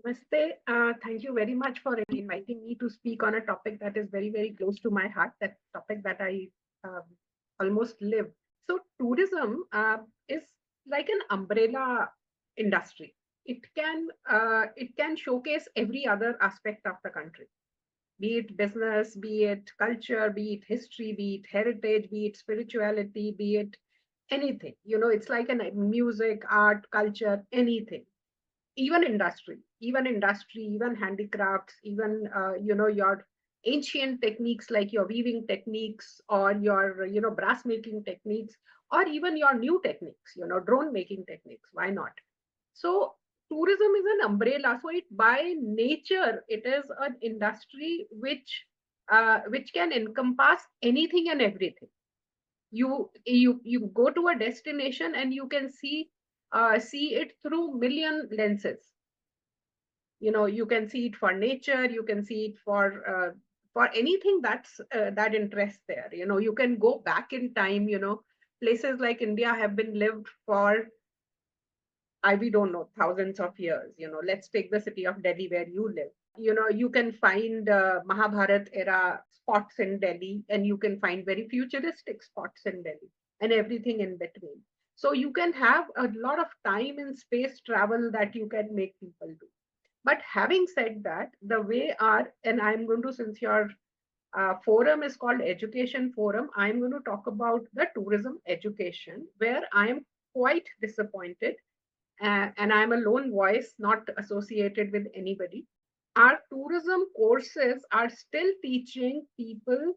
Namaste. Thank you very much for inviting me to speak on a topic that is very, very close to my heart, that topic that I um, almost live. So, tourism is like an umbrella industry. It can showcase every other aspect of the country, be it business, be it culture, be it history, be it heritage, be it spirituality, be it anything. It's like an music, art, culture, anything, even handicrafts, even your ancient techniques like your weaving techniques or your brass making techniques, or even your new techniques, drone making techniques. Why not? So tourism is an umbrella. So it by nature it is an industry which can encompass anything and everything. You go to a destination and you can see it through million lenses. You can see it for nature, you can see it for anything that interests there. You can go back in time. Places like India have been lived for, we don't know, thousands of years. Let's take the city of Delhi where you live. You can find Mahabharat era spots in Delhi, and you can find very futuristic spots in Delhi, and everything in between. So you can have a lot of time and space travel that you can make people do. But having said that, the way our, and I'm going to, since your forum is called Education Forum, I'm going to talk about the tourism education, where I'm quite disappointed, and I'm a lone voice, not associated with anybody. Our tourism courses are still teaching people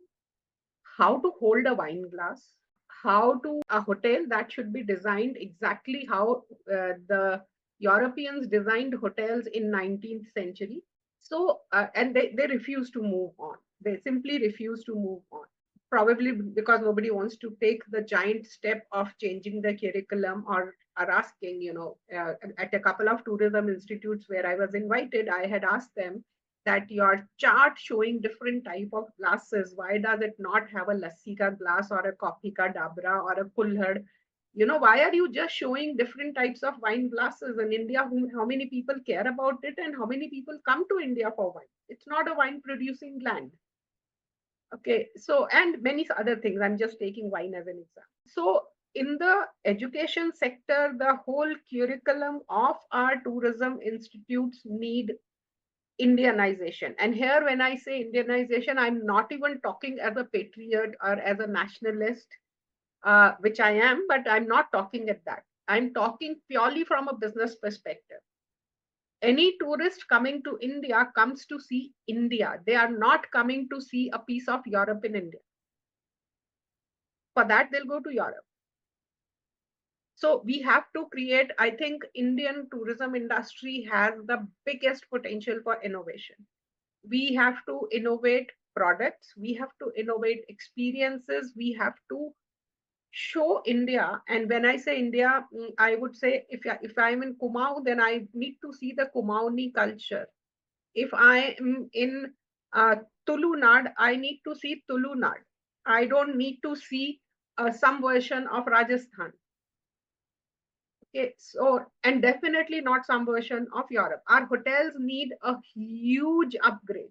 how to hold a wine glass, how to a hotel that should be designed exactly how the Europeans designed hotels in 19th century. So and they refuse to move on. They simply refuse to move on. Probably because nobody wants to take the giant step of changing the curriculum, or are asking, at a couple of tourism institutes where I was invited, I had asked them that your chart showing different type of glasses, why does it not have a lassi ka glass or a coffee ka dabra or a kullhad? Why are you just showing different types of wine glasses in India? How many people care about it, and how many people come to India for wine? It's not a wine producing land. Okay, so and many other things. I'm just taking wine as an example. So in the education sector, the whole curriculum of our tourism institutes need Indianization. And here, when I say Indianization, I'm not even talking as a patriot or as a nationalist, which I am, but I'm not talking at that. I'm talking purely from a business perspective. Any tourist coming to India comes to see India. They are not coming to see a piece of Europe in India. For that, they'll go to Europe. So we have to create, I think Indian tourism industry has the biggest potential for innovation. We have to innovate products, we have to innovate experiences, we have to show India. And when I say India, I would say if I'm in Kumaon, then I need to see the Kumaoni culture. If I am in Tulunad, I need to see Tulunad. I don't need to see some version of Rajasthan. Okay, so, and definitely not some version of Europe. Our hotels need a huge upgrade.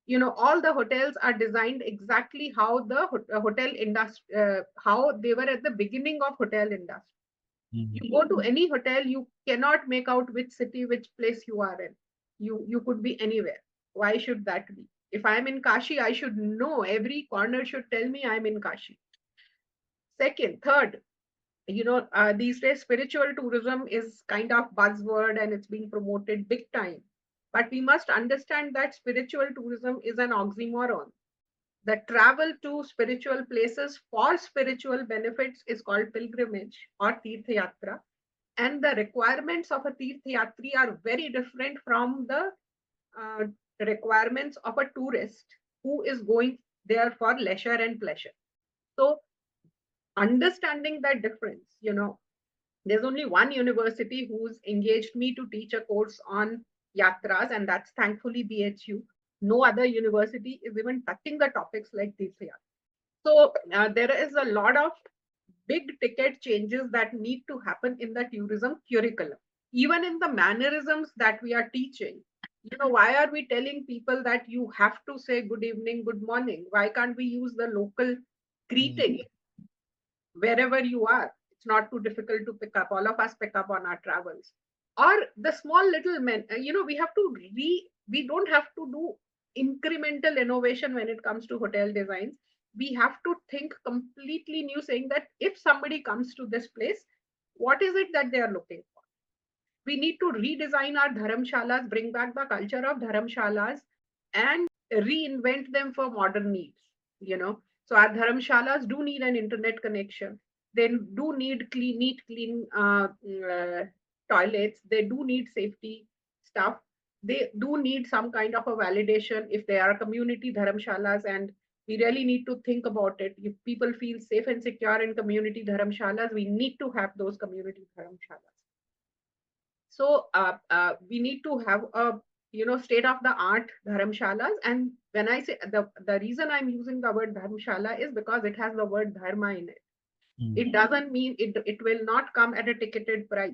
All the hotels are designed exactly how the hotel industry, how they were at the beginning of hotel industry. You go to any hotel, you cannot make out which city, which place you are in. You could be anywhere. Why should that be? If I'm in Kashi, I should know, every corner should tell me I'm in Kashi. Second, third, these days spiritual tourism is kind of buzzword and it's being promoted big time. But we must understand that spiritual tourism is an oxymoron. The travel to spiritual places for spiritual benefits is called pilgrimage or tirth yatra, and the requirements of a tirth yatri are very different from the uh, requirements of a tourist who is going there for leisure and pleasure. So understanding that difference, there's only one university who's engaged me to teach a course on yatras, and that's thankfully BHU. No other university is even touching the topics like Tirth Yatra. So there is a lot of big ticket changes that need to happen in the tourism curriculum. even in the mannerisms that we are teaching. Why are we telling people that you have to say good evening, good morning? Why can't we use the local greeting wherever you are? It's not too difficult to pick up. All of us pick up on our travels. Or the small little men, we have to we don't have to do incremental innovation when it comes to hotel designs. We have to think completely new, saying that if somebody comes to this place, what is it that they are looking for? We need to redesign our dharamshalas, bring back the culture of dharamshalas, and reinvent them for modern needs. So our dharamshalas do need an internet connection. They do need neat, clean toilets. They do need safety stuff. They do need some kind of a validation if they are community dharamshalas, and we really need to think about it. If people feel safe and secure in community dharamshalas, we need to have those community dharamshalas. So we need to have a state of the art dharamshalas. And when I say the reason I'm using the word dharamshala is because it has the word dharma in it. It doesn't mean it will not come at a ticketed price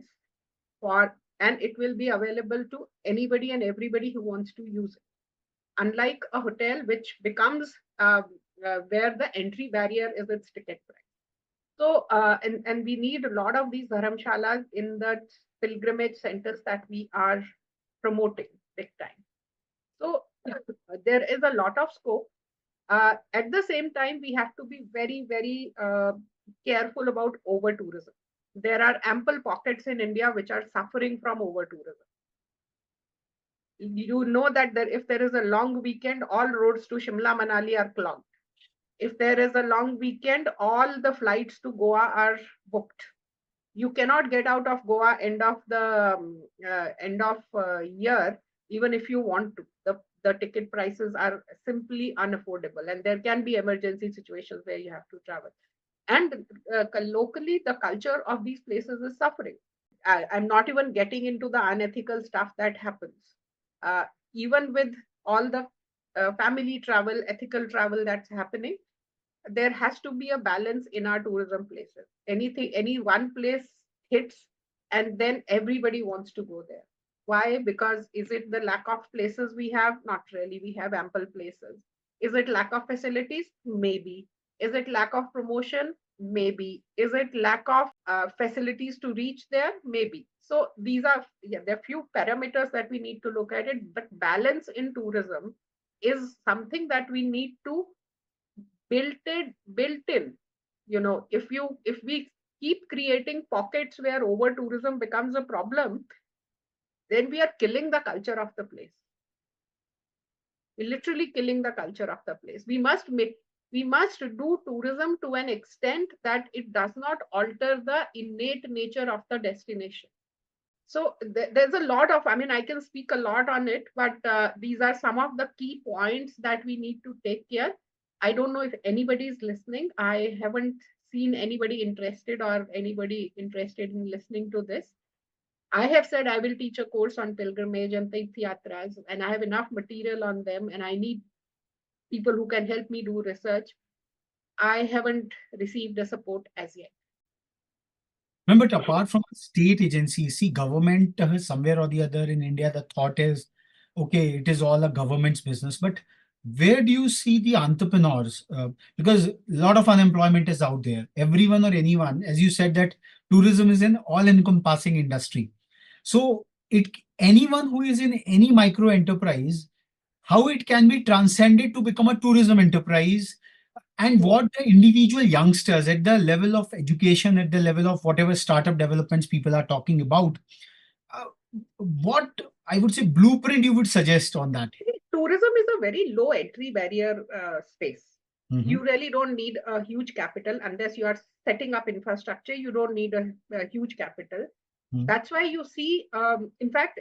for, and it will be available to anybody and everybody who wants to use it. Unlike a hotel, which becomes where the entry barrier is its ticket price. So, and we need a lot of these dharamshalas in the pilgrimage centers that we are promoting big time. So, there is a lot of scope. At the same time, we have to be very, very careful about over tourism. There are ample pockets in India which are suffering from over tourism. You know that if there is a long weekend, all roads to Shimla Manali are clogged. If there is a long weekend, all the flights to Goa are booked. You cannot get out of Goa end of the end of year, even if you want to. The ticket prices are simply unaffordable, and there can be emergency situations where you have to travel. And locally, the culture of these places is suffering. I'm not even getting into the unethical stuff that happens. Even with all the family travel, ethical travel that's happening, there has to be a balance in our tourism places. Any one place hits, and then everybody wants to go there. Why? Because is it the lack of places we have? Not really. We have ample places. Is it lack of facilities? Maybe. Is it lack of promotion? Maybe. Is it lack of facilities to reach there? Maybe. So these are, yeah, there are few parameters that we need to look at it, but balance in tourism is something that we need to built in. If we keep creating pockets where over tourism becomes a problem, then we are killing the culture of the place. We're literally killing the culture of the place. We must do tourism to an extent that it does not alter the innate nature of the destination. So there's a lot of, I mean, I can speak a lot on it, but these are some of the key points that we need to take care. I don't know if anybody is listening. I haven't seen anybody interested or anybody interested in listening to this. I have said I will teach a course on pilgrimage and Tirth Yatras, and I have enough material on them, and I need people who can help me do research. I haven't received the support as yet. No, but apart from state agencies, see, government somewhere or the other in India, the thought is, okay, it is all a government's business. But where do you see the entrepreneurs? Because a lot of unemployment is out there. Everyone or anyone, as you said, that tourism is an all-encompassing industry. So it anyone who is in any micro enterprise, how it can be transcended to become a tourism enterprise, and what the individual youngsters at the level of education, at the level of whatever startup developments people are talking about, uh, what I would say blueprint you would suggest on that? Tourism is a very low entry barrier space. Mm-hmm. You really don't need a huge capital unless you are setting up infrastructure. You don't need a huge capital. Mm-hmm. That's why you see, in fact,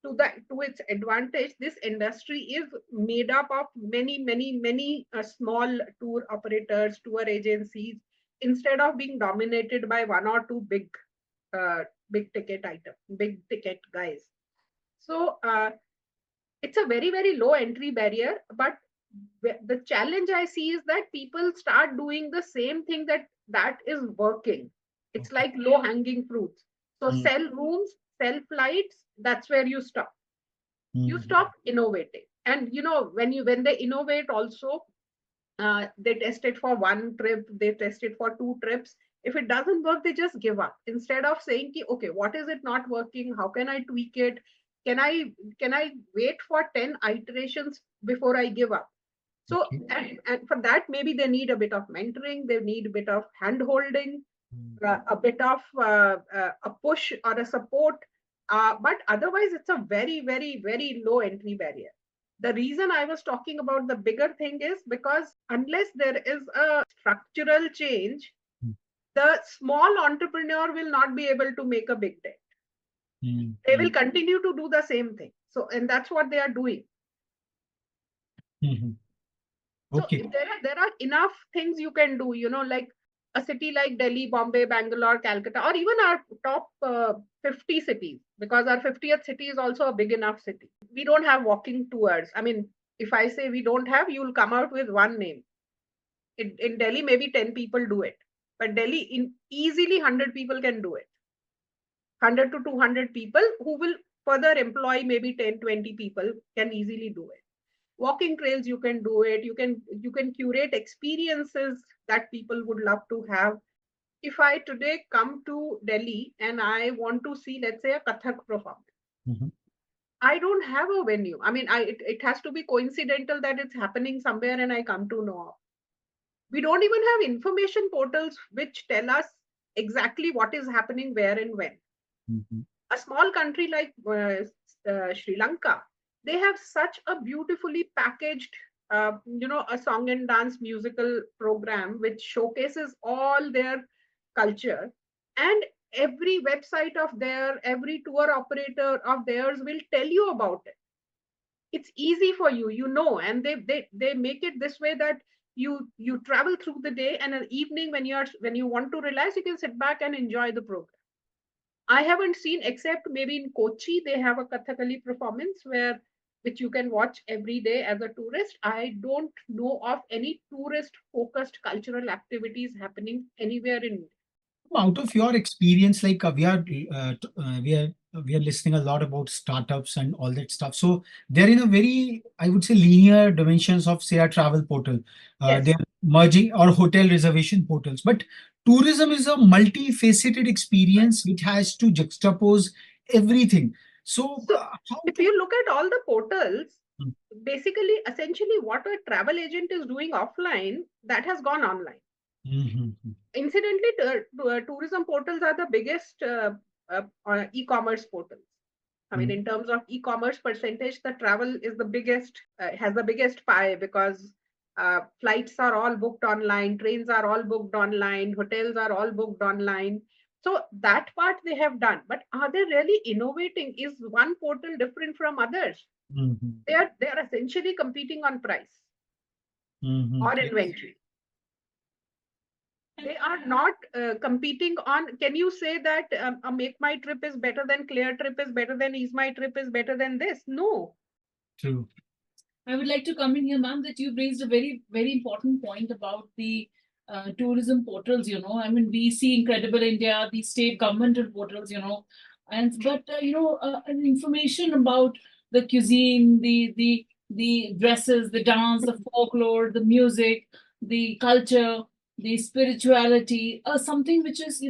to its advantage, this industry is made up of many small tour operators, tour agencies, instead of being dominated by one or two big ticket item, big ticket guys. So it's a very low entry barrier, but the challenge I see is that people start doing the same thing that is working. It's Okay. like low hanging fruits. So sell rooms, sell flights, that's where you stop. You stop innovating. And when they innovate also, they test it for one trip, they test it for two trips. If it doesn't work, they just give up instead of saying, okay, what is it not working? How can I tweak it? Can I can I wait for 10 iterations before I give up? So, Okay. and for that, maybe they need a bit of mentoring, they need a bit of hand holding, Mm. a bit of a push or a support. But otherwise, it's a very, very, very low entry barrier. The reason I was talking about the bigger thing is because unless there is a structural change, Mm. the small entrepreneur will not be able to make a big dent. Mm. They will continue to do the same thing. So, and that's what they are doing. Mhm. So Okay. there are enough things you can do, like a city like Delhi, Bombay, Bangalore, Calcutta, or even our top 50 cities, because our 50th city is also a big enough city. We don't have walking tours. I mean, if I say we don't have, you'll come out with one name. In Delhi, maybe 10 people do it. But Delhi, in easily 100 people can do it. 100 to 200 people who will further employ maybe 10, 20 people can easily do it. Walking trails, you can do it. You can curate experiences that people would love to have. If I today come to Delhi and I want to see, let's say, a Kathak performance, Mhm. I don't have a venue. I mean, it has to be coincidental that it's happening somewhere and I come to know of. We don't even have information portals which tell us exactly what is happening where and when. Mhm. A small country like Sri Lanka, they have such a beautifully packaged, a song and dance musical program which showcases all their culture. And every website of their, every tour operator of theirs will tell you about it. It's easy for you, and they make it this way that you travel through the day, and an evening when you want to relax, you can sit back and enjoy the program. I haven't seen, except maybe in Kochi, they have a Kathakali performance which you can watch every day as a tourist. I don't know of any tourist focused cultural activities happening anywhere in. Out of your experience, like we are listening a lot about startups and all that stuff. So they're in a very, I would say, linear dimensions of, say, a travel portal. Yes. They're merging, or hotel reservation portals. But tourism is a multifaceted experience which has to juxtapose everything. So So how if can. you look at all the portals, Mm. basically, essentially, what a travel agent is doing offline, that has gone online. Mhm. Incidentally, tourism portals are the biggest e-commerce portals. I mean, Mm. in terms of e-commerce percentage, the travel is the biggest, has the biggest pie, because flights are all booked online, trains are all booked online, hotels are all booked online. So that part they have done. But are they really innovating? Is one portal different from others? Mhm. They are essentially competing on price Mhm. or inventory. They are not competing on. Can you say that a Make My Trip is better than Clear Trip is better than Ease My Trip is better than this? No. True. I would like to come in here, ma'am, that you've raised a very, very important point about the tourism portals. I mean, we see Incredible India, the state governmental portals. And but information about the cuisine, the dresses, the dance, the folklore, the music, the culture, the spirituality, something which is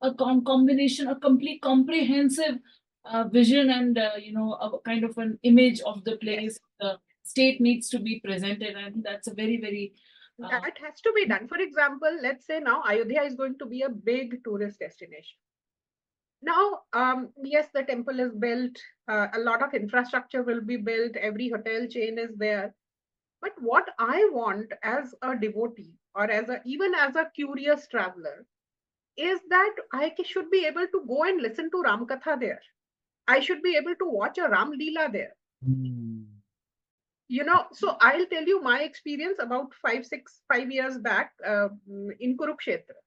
a combination, a complete comprehensive vision, and a kind of an image of the Yes. place. State needs to be presented, and that's a very, very That has to be done. For example, let's say now Ayodhya is going to be a big tourist destination. Now, yes, the temple is built, a lot of infrastructure will be built, every hotel chain is there. But what I want as a devotee, or even as a curious traveler, is that should be able to go and listen to Ram Katha there. I should be able to watch a Ram Leela there. Mm. So I'll tell you my experience about 5 years back, in Kurukshetra.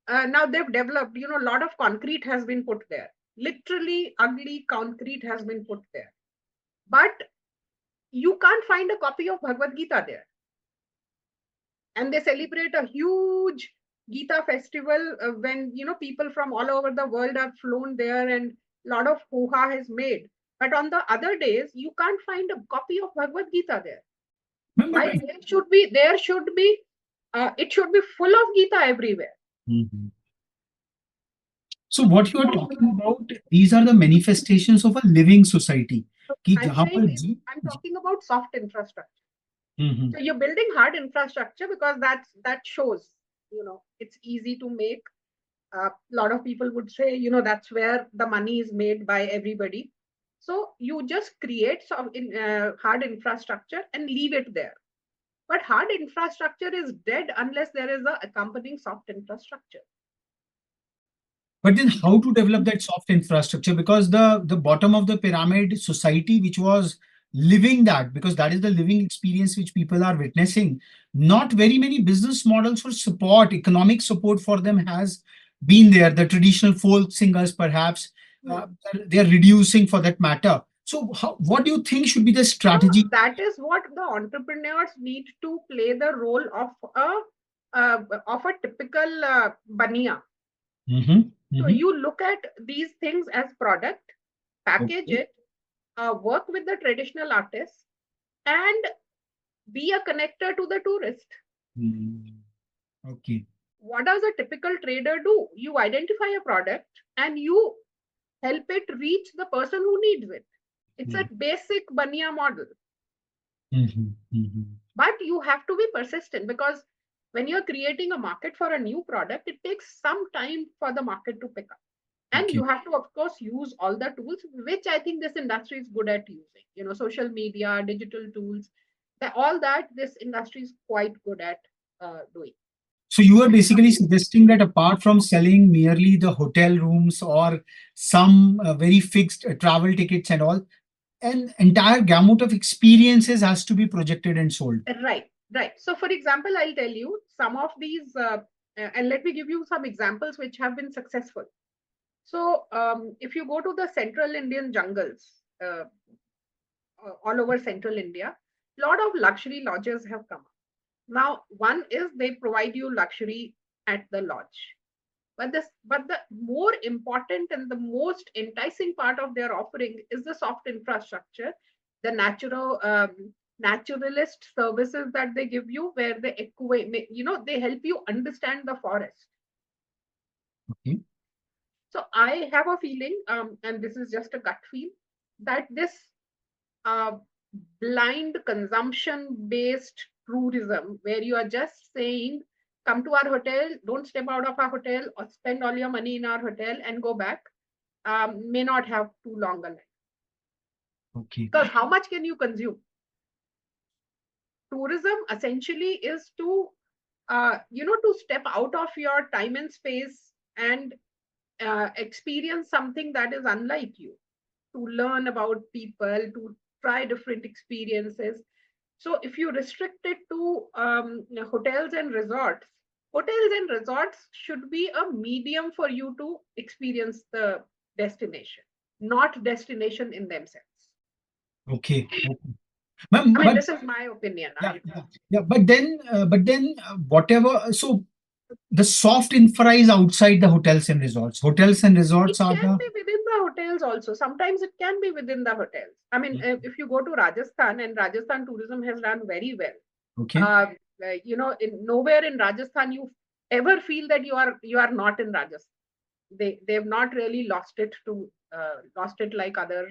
Now they've developed, a lot of concrete has been put there. Literally ugly concrete has been put there. But you can't find a copy of Bhagavad Gita there. And they celebrate a huge Gita festival, when people from all over the world have flown there and a lot of hoo-ha is made. But on the other days, you can't find a copy of Bhagavad Gita there. Remember, Why? It should be full of Gita everywhere. Mhm. So what you are talking about, these are the manifestations of a living society. कि I'm जहाँ saying पर जी, I'm talking about soft infrastructure. Mhm. So you're building hard infrastructure because that shows, it's easy to make. A lot of people would say, that's where the money is made by everybody. So you just create some hard infrastructure and leave it there. But hard infrastructure is dead unless there is a accompanying soft infrastructure. But then how to develop that soft infrastructure? Because the bottom of the pyramid society, which was living that, because that is the living experience which people are witnessing, not very many business models for support, economic support for them has been there. The traditional folk singers, perhaps, they are reducing for that matter. So what do you think should be the So strategy? that is what the entrepreneurs need to play the role of a typical bania. Mhm, So mhm. you look at these things as product, package Okay. it, work with the traditional artists, and be a connector to the tourist. Mm. Okay. What does a typical trader do? You identify a product and you help it reach the person who needs it. It's a Mm. basic bania model. Mhm, mhm. But you have to be persistent because when you're creating a market for a new product, it takes some time for the market to pick up. And you Okay. have to, of course, use all the tools, which I think this industry is good at using. Social media, digital tools, all that this industry is quite good at doing. So you are basically suggesting that apart from selling merely the hotel rooms or some very fixed travel tickets and all, an entire gamut of experiences has to be projected and sold. Right, right. So, for example, I'll tell you some of these, and let me give you some examples which have been successful. So, if you go to the central Indian jungles, all over central India, a lot of luxury lodges have come up. Now, one is they provide you luxury at the lodge. But the more important and the most enticing part of their offering is the soft infrastructure, the naturalist services that they give you, where they help you understand the forest. Okay. So I have a feeling, and this is just a gut feel, that this uh, blind consumption based tourism, where you are just saying, come to our hotel, don't step out of our hotel, or spend all your money in our hotel and go back, may not have too long a life. Okay. Because how much can you consume? Tourism essentially is to step out of your time and space and experience something that is unlike you, to learn about people, to try different experiences. So if you restrict it to hotels and resorts should be a medium for you to experience the destination, not destination in themselves. Okay. Okay. Ma'am, I mean, but this is my opinion. yeah, yeah, yeah. But then, whatever. So the soft infra is outside the hotels and resorts. Hotels and It resorts are can the be within the hotels also. Sometimes it can be within the hotels. I mean, if you go to Rajasthan, and Rajasthan tourism has done very well. okay. Uh, nowhere in Rajasthan you ever feel that you are not in Rajasthan. They've not really lost it like other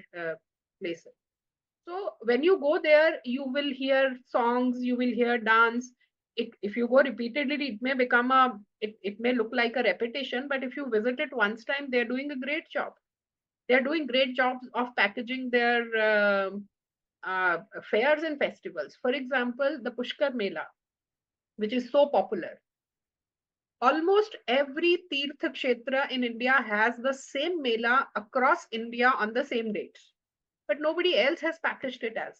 places. So when you go there, you will hear songs, you will hear dance. If you go repeatedly, it may look like a repetition, but if you visit it once time, they're doing a great job. They're doing great jobs of packaging their fairs and festivals. For example, the Pushkar Mela, which is so popular. Almost every Tirtha Kshetra in India has the same Mela across India on the same dates, but nobody else has packaged it as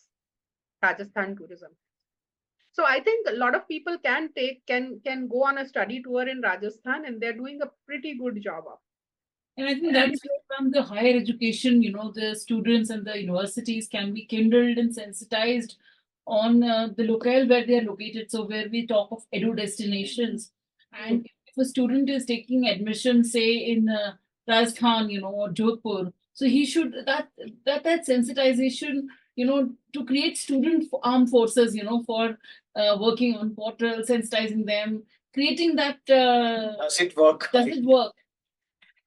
Rajasthan tourism. So I think a lot of people can go on a study tour in Rajasthan, and they're doing a pretty good job of. And I think that's where from the higher education, the students and the universities can be kindled and sensitized on the locale where they are located. So where we talk of edu destinations, and if if a student is taking admission, say in Rajasthan, or Jodhpur, so he should that sensitization, to create student armed forces, for working on portals, sensitizing them, creating that. Does it work? Does it work?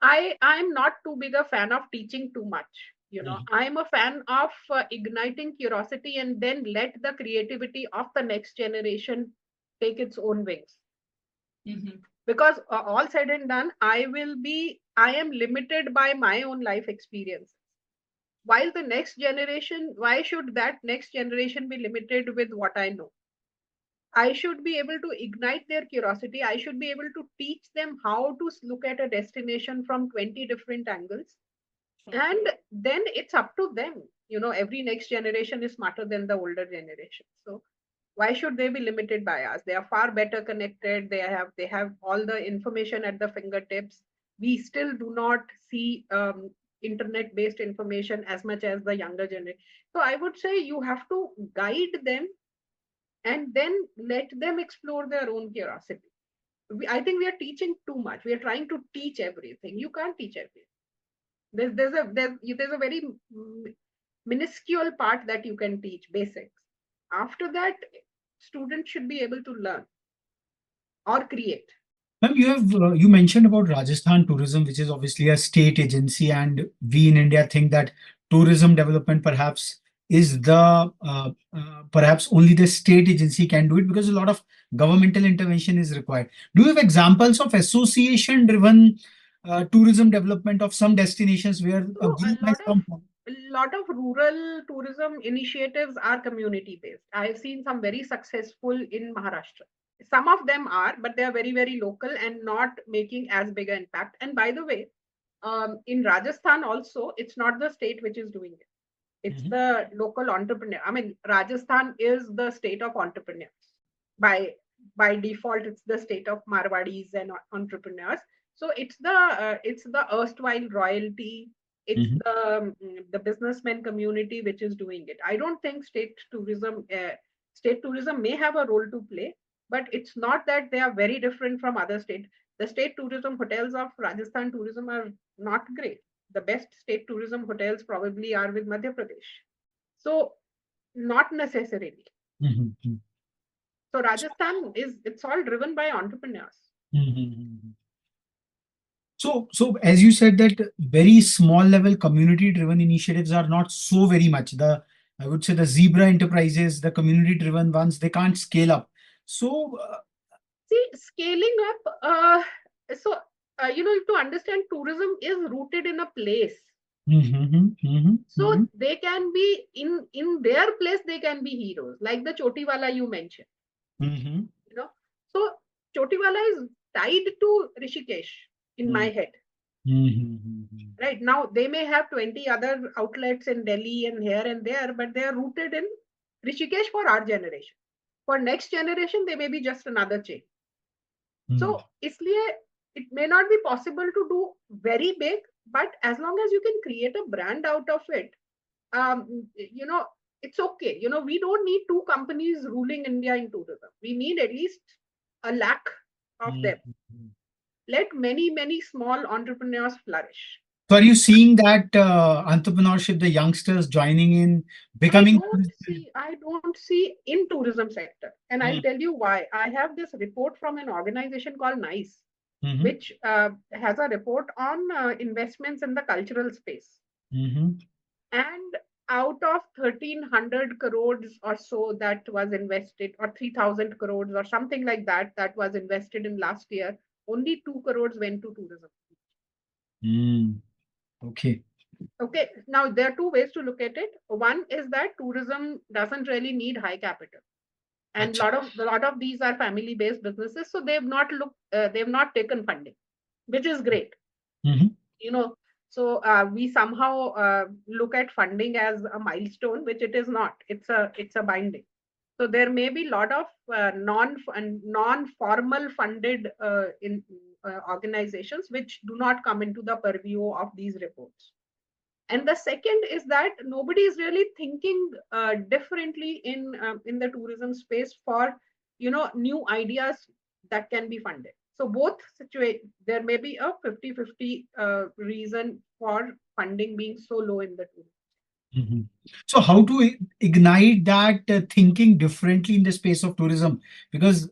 I'm not too big a fan of teaching too much. Mhm. I'm a fan of igniting curiosity and then let the creativity of the next generation take its own wings. Mm-hmm. Because all said and done, I am limited by my own life experience. While the next generation, why should that next generation be limited with what I know? I should be able to ignite their curiosity. I should be able to teach them how to look at a destination from 20 different angles. And then it's up to them. Every next generation is smarter than the older generation. So why should they be limited by us? They are far better connected. They have all the information at the fingertips. We still do not see internet based information as much as the younger generation. So I would say you have to guide them and then let them explore their own curiosity. I think we are teaching too much. We are trying to teach everything. You can't teach everything. There's a very minuscule part that you can teach, basics. After that, students should be able to learn or create. Ma'am, you mentioned about Rajasthan Tourism, which is obviously a state agency, and we in India think that tourism development perhaps is the perhaps only the state agency can do it because a lot of governmental intervention is required. Do you have examples of association-driven tourism development of some destinations where a So group has come from? a lot of rural tourism initiatives are community based. I've seen some very successful in Maharashtra. Some of them are, but they are very, very local and not making as big an impact. And by the way, in Rajasthan also, it's not the state which is doing it. It's Mhm. the local entrepreneur. I mean, Rajasthan is the state of entrepreneurs. By by default, it's the state of Marwadis and entrepreneurs. So it's the erstwhile royalty. It's Mhm. the businessman community which is doing it. I don't think state tourism may have a role to play, but it's not that they are very different from other states. The state tourism hotels of Rajasthan tourism are not great. The best state tourism hotels probably are with Madhya Pradesh. So not necessarily. Mhm. Mhm. So Rajasthan it's all driven by entrepreneurs. Mhm. So as you said that very small level community driven initiatives are not so very much. I would say the zebra enterprises, the community driven ones, they can't scale up. So See, scaling up. So to understand, tourism is rooted in a place. mhm, mhm, So they can be in their place. They can be heroes, like the Chotiwala you mentioned. mhm, You know, so Chotiwala is tied to Rishikesh in my mhm, head. mhm, mhm, Right now, they may have 20 other outlets in Delhi and here and there, but they are rooted in Rishikesh for our generation. For next generation, they may be just another chain. mhm, So, इसलिए it may not be possible to do very big, but as long as you can create a brand out of it, it's okay. We don't need two companies ruling India in tourism. We need at least a lakh of mhm, them. mhm. Let many, many small entrepreneurs flourish. So are you seeing that entrepreneurship, the youngsters joining in, I becoming don't see I don't see in tourism sector, and I'll Mhm, tell you why. I have this report from an organization called NICE, mhm, which has a report on investments in the cultural space. mhm, And out of 1,300 crores or so that was invested, or 3,000 crores or something like that, that was invested in last year, only 2 crores went to tourism. mhm. Okay. Okay, now there are two ways to look at it. One is that tourism doesn't really need high capital, and Acha. lot of these are family based businesses, so they've not taken funding, which is great. Mhm, you know so we somehow look at funding as a milestone, which it is not. It's a binding. So there may be a lot of non formal funded in organizations which do not come into the purview of these reports. And the second is that nobody is really thinking differently in the tourism space for new ideas that can be funded. So both there may be a 50-50 reason for funding being so low in the tourism. Mhm. So how to ignite that thinking differently in the space of tourism? Because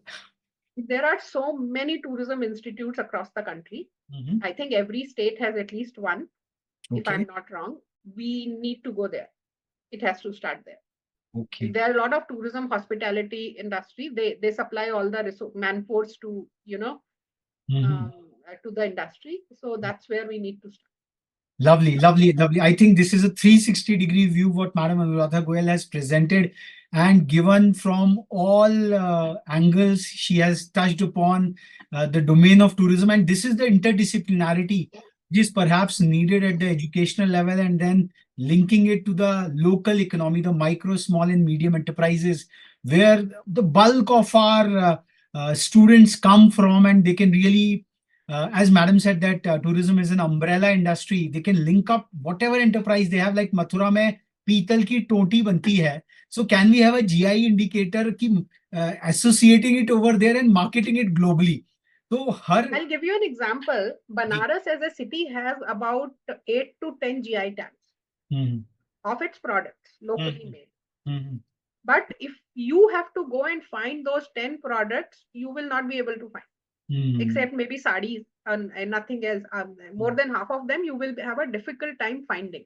There are so many tourism institutes across the country. Mhm. I think every state has at least one, if I'm Okay, not wrong. We need to go there. It has to start there. okay. There are a lot of tourism hospitality industry. They supply all the man force to Mhm. to the industry. So that's where we need to start. Lovely, lovely, lovely. I think this is a 360-degree view what Madam Anuradha Goyal has presented and given from all angles. She has touched upon the domain of tourism, and this is the interdisciplinarity which is perhaps needed at the educational level, and then linking it to the local economy, the micro, small, and medium enterprises, where the bulk of our students come from, and they can really as madam said that tourism is an umbrella industry. They can link up whatever enterprise they have. Like Mathura में पीतल की टोटी बनती है, so can we have a GI indicator की associating it over there and marketing it globally? तो हर I'll give you an example. Ji Banaras as a city has about 8 to 10 GI tags hmm of its products locally hmm made. Hmm But if you have to go and find those 10 products, you will not be able to find, hmm except maybe sarees and nothing else. More than half of them, you will have a difficult time finding.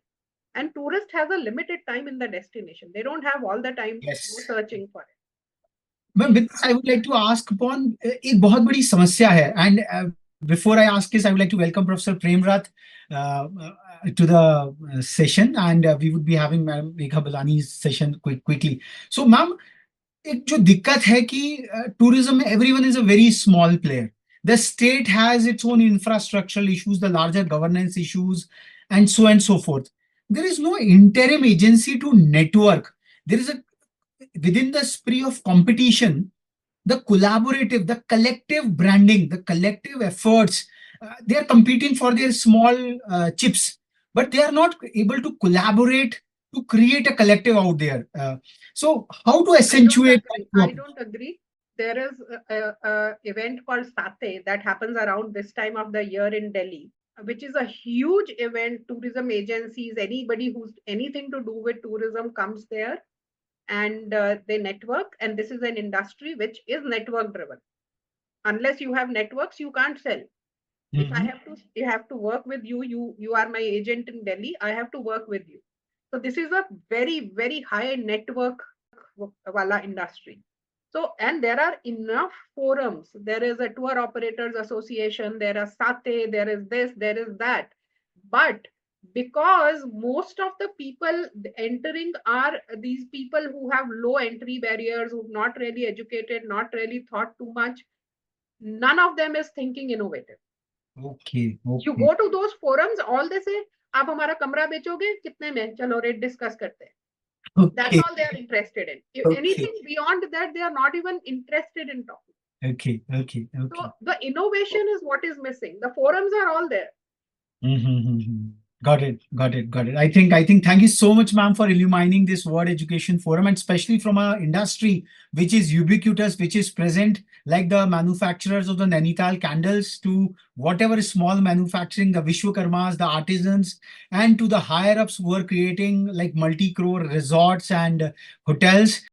And tourist has a limited time in the destination. They don't have all the time to go yes. searching for it. But with this, I would like to ask upon एक बहुत बड़ी समस्या है, and before I ask this, I would like to welcome Professor Premrat to the session, and we would be having Madam Megha Balani's session quickly. So, ma'am, एक जो दिक्कत है कि tourism में everyone is a very small player. The state has its own infrastructural issues, the larger governance issues, and so forth. There is no interim agency to network. There is a within the spree of competition, the collaborative, the collective branding, the collective efforts, they are competing for their small chips, but they are not able to collaborate to create a collective out there. So, how to I don't accentuate agree. that? I don't agree. There is a event called Sate that happens around this time of the year in Delhi, which is a huge event. Tourism agencies, anybody who's anything to do with tourism comes there and they network. And this is an industry which is network driven. Unless you have networks, you can't sell. If I Mhm. have to, you have to work with you. You are my agent in Delhi. I have to work with you. So this is a very high network wala industry. So, and there are enough forums. There is a tour operators association. There are Sate. There is this. There is that. But because most of the people entering are these people who have low entry barriers, who've not really educated, not really thought too much, none of them is thinking innovative. Okay, You okay, go to those forums, all they say, आप हमारा कमरा बेचोगे कितने में, चलो rate discuss करते हैं. That's okay, all they are interested in. If okay, anything beyond that, they are not even interested in talking. okay, okay, So okay. the innovation is what is missing. The forums are all there. Mm-hmm. Got it, got it, got it. I think, thank you so much, ma'am, for illumining this World Education Forum, and especially from a industry which is ubiquitous, which is present, like the manufacturers of the Nainital candles to whatever is small manufacturing, the Vishwakarmas, the artisans, and to the higher ups who are creating like multi-crore resorts and hotels.